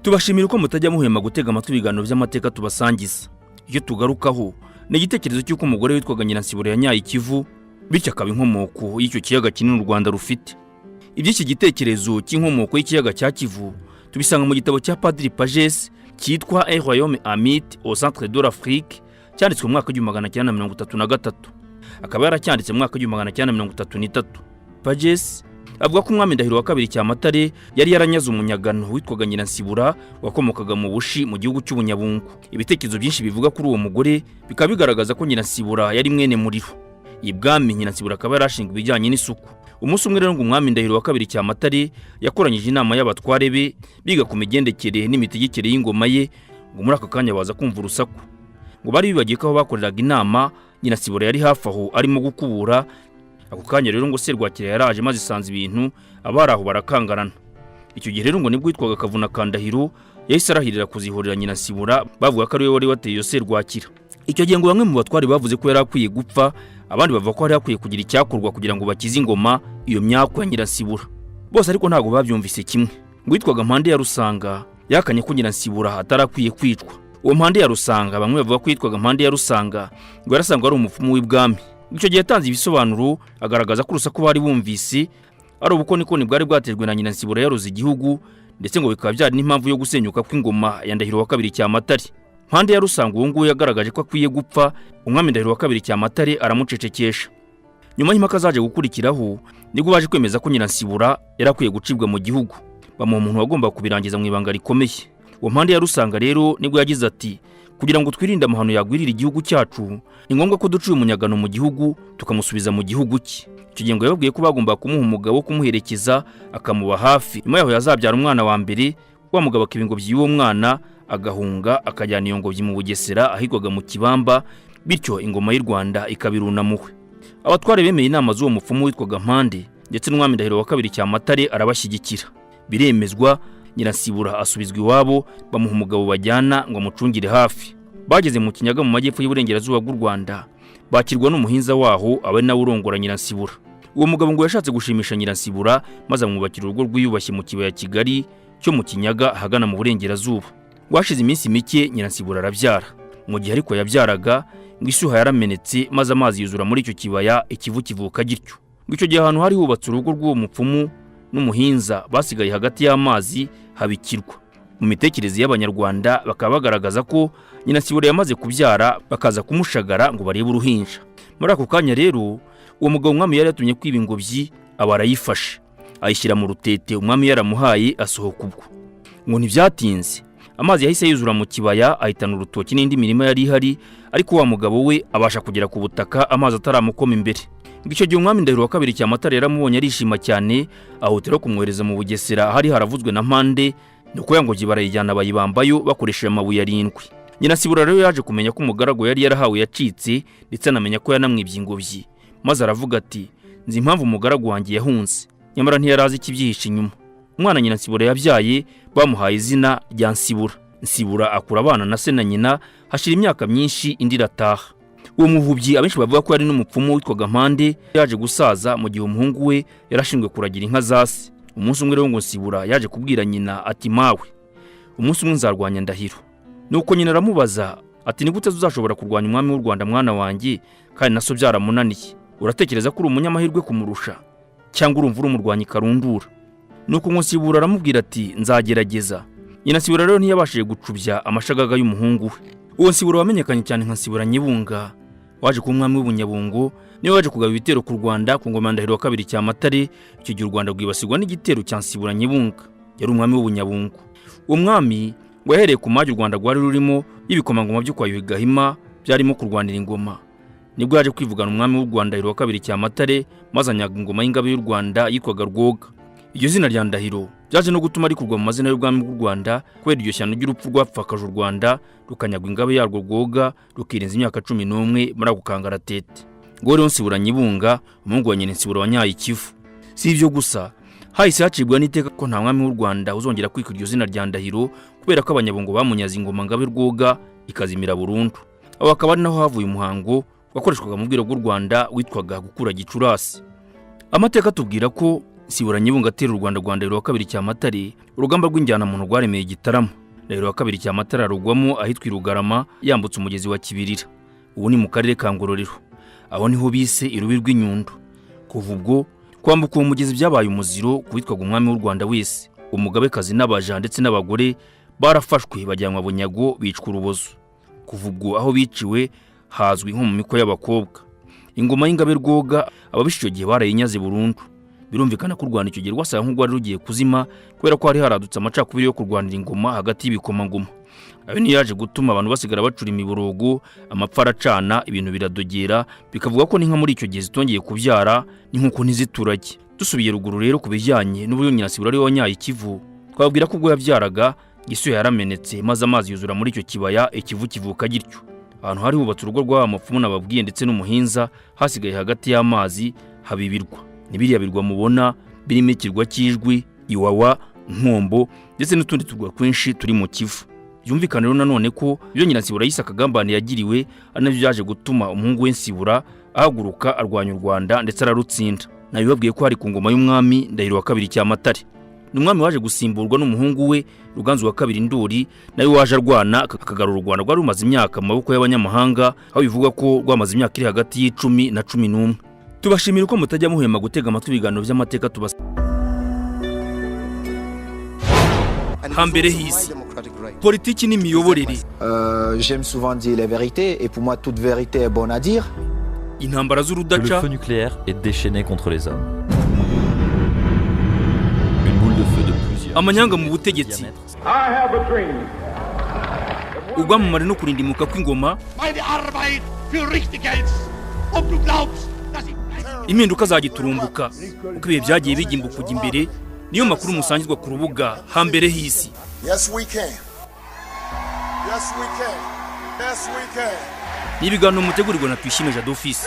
Tubashimira ko mutajya muhema gutega amatwi ibiganiro by'amateka tubasangiza. Iyo tugarukaho ni igitekerezo cy'uko umugore witwaga Nyiransibura yanyaye Ikivu, bityo akaba inkomoko y'icyo kiyaga kinini u Rwanda rufite. Iby'iki gitekerezo cy'inkomoko y'ikiyaga cya Kivu tubisanga mu gitabo cya Padiri Pages cyitwa Un royaume amite au centre de l'Afrique, cyanditswe mu mwaka wa 1933. Akaba yaracyanditse mu mwaka wa 1933. Pages avuga ko umwami Ndahiro wa kabiri Cyamatare yari yaranyaze umunyagano witwaga Nyiransibura wakomokaga mu Bushi mu gihugu cy'Ubunyabungu. Ibitekerezo byinshi bivuga kuri uwo mugore bikaba bigaragaza ko Nyiransibura yari mwene Muriro. Ibwami Nyiransibura akaba yarashinzwe ibijyanye n'isuku. Umunsi umwe rero ngo umwami Ndahiro wa kabiri Cyamatare yakoranyije inama y'abatware be biga ku migendekere n'imitegekere y'ingoma ye, ngo muri aka kanya baza kumva urusaku. Ngo bari bibagiye ko aho bakoreraga inama Nyiransibura yari hafi aho arimo gukubura. Ako kanya rero ngo Serwakira yaraje maze isanze ibintu abari aho barakangarana. Icyo gihe rero ngo nibwo yitwaga Kavuna ka Ndahiro yahise arahirira kuzihorera Nyiransibura, bavuga ko ari we wari wateye iyo Serwakira. Icyo gihe ngo bamwe mu batware bavuze ko yari akwiye gupfa, abandi bavuga ko yari akwiye kugira icyakorwa kugira ngo bakize ingoma iyo myako ya Nyiransibura. Bose ariko ntago babyumvise kimwe. Ngo yitwaga Mpande ya Rusanga yakanye ko Nyiransibura atarakwiye kwicwa. Uwo Mpande ya Rusanga bamwe bavuga ko yitwaga Mpande ya Rusanga ngo yarasangwa ari umupfumu w'ibwami. Icyo gihe yatanze ibisobanuro agaragaza ko urusaku bari bumvise ari ubukonikoni bwari bwatejwe na Nyiransibura yaroze igihugu, ndetse ngo bikaba byari n'impamvu yo gusenyuka kw'ingoma ya Ndahiro wa kabiri Cyamatare. Mpande ya Rusanga uwo nguwo yagaragaje ko akwiye gupfa, umwami Ndahiro wa kabiri Cyamatare aramucecekesha. Nyuma y'impaka zaje gukurikiraho nibwo baje kwemeza ko Nyiransibura yarakwiye gucibwa mu gihugu, bamuha umuntu wagomba kubirangiza mu ibanga rikomeye. Uwo Mpande ya Rusanga rero nibwo yagize ati, kugira ngo twirinde amahano yagwirira igihugu cyacu ni ngombwa ko duciye umunyagano mu gihugu tukamusubiza mu gihugu cye. Icyo gihe ngo yababwiye ko bagomba kumuha umugabo wo kumuherekeza akamuba hafi, nyuma yaho yazabyara umwana wa mbere, wa mugabo akiba ingobyi y'uwo mwana agahunga akajyana iyo ngobyi mu Bugesera ahigwaga mu Kibamba, bityo ingoma y'u Rwanda ikabirunamuwe. Abatware bemeye inama z'uwo mupfumu witwaga Mpande, ndetse n'umwami Ndahiro wa kabiri Cyamatare arabashyigikira. Biremezwa, Nyiransibura asubizwa iwabo, bamuha umugabo bajyana ngo amucungire hafi. Bageze mu Kinyaga mu majyepfo y'uburengerazuba bw'u Rwanda, bakirwa n'umuhinza waho aba ari nawe urongora Nyiransibura. Uwo mugabo ngo yashatse gushimisha Nyiransibura maze amwubakira urugo rwiyubashye mu kibaya Kigali cyo mu Kinyaga ahagana mu burengerazuba. Washize iminsi mike Nyiransibura arabyara. Mu gihe ariko yabyaraga ngo isuha yaramenetse maze amazi yuzura muri icyo kibaya, Ikivu kivuka gityo. Ngo icyo gihe ahantu hari hubatse urugo rw'uwo mupfumu n'umuhinza basigaye hagati y'amazi habikirwa. Mu mitekerereze y'Abanyarwanda bakaba bagaragaza ko Nyiransibura yamaze kubyara bakaza kumushagara ngo barebe uruhinja. Muri ako kanya rero uwo mugabo umwami yari yatumye kwiba ingobyi aba arayifashe ayishyira mu rutete umwami yaramuhaye asohoka ubwo. Ngo ntibyatinze amazi yahise yuzura mu kibaya ahitana urutoki n'indi mirima yari ihari, ariko wa mugabo we abasha kugera ku butaka amazi ataramukoma imbere. Icyo gihe umwami Ndahiro wa kabiri Cyamatare yaramubonye arishima cyane, ahutira kumwohereza mu Bugesera hari haravuzwe na Mpande, nuko yangobyi barayijyana bayibambayo bakoresheje amabuye 7. Nyiransibura rero yaje kumenya ko umugaragu yari yarahawe yacitse, ndetse anamenya ko yanamwibye ingobyi, maze aravuga ati, nzi impamvu umugaragu wanjye yahunze, nyamara ntiyarazi ikibyihishe inyuma. Umwana Nyiransibura yabyaye bamuhaye izina rya Nsibura. Nsibura akura abana na se na nyina, hashira imyaka myinshi indi irataha. Uwo muhubyi abenshi bavuga ko yari n'umupfumu witwaga Mpande, yaje gusaza mu gihe umuhungu we yarashinzwe kuragira inka za se. Umunsi umwe rero ngo Nsibura yaje kubwira nyina ati, mawe, umunsi umwe nzarwanya Ndahiro. Nuko nyina aramubaza ati, ni gute uzashobora kurwanya umwami w'u Rwanda mwana wanjye kandi naso byaramunaniye? Uratekereza ko uri umunyamahirwe kumurusha, cyangwa urumva uri umurwanyi karundura? Nuko Nsibura aramubwira ati, nzagerageza. Nyiransibura rero ntiyabashije gucubya amashagaga y'umuhungu we. Uwo Nsibura wamenyekanye cyane nka Nsibura Nyibunga waje ku mwami w'Ubunyabungo, niwe waje kugaba ibitero ku Rwanda ku ngoma ya Ndahiro wa kabiri Cyamatare. Icyo gihe u Rwanda rwibasirwa n'igitero cya Nsibura Nyibunga, yari umwami w'Ubunyabungo. Uwo mwami ngo yahereye ku magi u Rwanda rwari rurimo y'ibikomangoma byo kwa Yuhi Gahima byarimo kurwanira ingoma. Nibwo yaje kwivugana umwami w'u Rwanda Ndahiro wa kabiri Cyamatare, maze anyaga ingoma y'ingabe y'u Rwanda yitwaga Rwoga. Iryo zina rya Ndahiro byaje no gutuma rikurwa mu mazina y'ubwami bw'u Rwanda, kubera iryo shyano ry'urupfu rwapfakaje u Rwanda rukanyagwa ingabe yarwo Rwoga rukirenza imyaka 11 muri ako kangaratete. Ngo rero Nsibura Nyibunga umuhungu wa Nyiransibura wanyaye Ikivu. Si ibyo gusa, hahise hacibwa n'iteka ko nta mwami w'u Rwanda uzongera kwika iryo zina rya Ndahiro, kubera ko Abanyabungo bamunyaze ingoma ngabe Rwoga ikazimira burundu. Abo akaba ari naho havuye umuhango wakoreshwaga mu bwiro bw'u Rwanda witwaga gukura Gicurasi. Amateka tubwira ko Nsibura Nyebunga atera u Rwanda rwa Ndahiro wa kabiri Cyamatare, urugamba rw'injyana muntu rwaremeye Gitarama. Ndahiro wa kabiri Cyamatare arugwamo ahitwa Rugarama yambutse umugezi wa Kibirira. Ubu ni mu karere ka Ngororero. Aho niho bise irubi rw'inyundo. Kuva ubwo kwambuka uwo mugezi byabaye umuziro kuwitwaga umwami w'u Rwanda wese. Umugabekazi n'abaja ndetse n'abagore barafashwe bajyanwa bunyago bicwa urubozo. Kuva ubwo aho biciwe hazwi nko mu miko y'abakobwa. Ingoma y'Ingabe Rwoga ababishiyo gihe barayinyaze burundu. Birumvikana ko u Rwanda icyo gihe rwasaga nk'urwari rugiye kuzima kubera ko hari haradutse amacakubiri yo kurwanira ingoma hagati y'ibikomangoma. Ayo ni yaje gutuma abantu basigara bacura imiborogo, amapfa aracana, ibintu biradogera, bikavuga ko n'inka muri icyo gihe zitongeye kubyara n'inkuko ntiziturage. Dusubiye ruguru rero kubijyanye n'uburyo Nyirasibura ari wanyaye Ikivu, twabwira ko ubwo yabyaraga Gisoya yaramenetse maze amazi yuzura muri icyo kibaya, Ikivu kivuka gityo. Ahantu hari hubatse urugo rw'abamapfumu n'ababwiye ndetse n'umuhinza, hasigaye hagati y'amazi habibirwa. Nibiriya birwa mubona birimo ikirwa cy'Ijwi, Iwawa, Nkombo ndetse n'utundi turwa kwinshi turi mu Kivu. Yumvikana rero nanone ko ibyo Nyirasibura yise akagambane yagiriwe ari nabyo byaje gutuma umuhungu we Nsibura ahaguruka arwanya u Rwanda ndetse ararutsinda. Nabibabwiye ko hari ku ngoma y'umwami Ndahiro wa kabiri Cyamatare. N'umwami waje gusimburwa n'umuhungu we Ruganzu wa kabiri Ndoli, nawe waje arwana akagarura u Rwanda rwari rumaze imyaka mu maboko y'abanyamahanga, aho bivuga ko rwamaze imyaka iri hagati y'10 na 11. Tubashimira ko mutajya muhema gutega amatwi ibiganiro by'amateka tubasa. Hambere hisi politiki n'imiyoborere. J'aime souvent dire la vérité et pour moi toute vérité est bonne à dire. Intambara z'urudaca. Le feu nucléaire est déchaîné contre les hommes. Une boule de feu de plusieurs. Amanyanga mu butegetsi. Ugwamumare no kurindimuka kw'ingoma. Impinduka zagiturumbuka uko ibihe byagiye bigimbuka kujya imbere. Niyo makuru musangizwa ku rubuga Hambere hisi. Yes we can. Yes we can. Yes we can. Ibiganiro mutegurirwa na Tuyishime Jadofisi.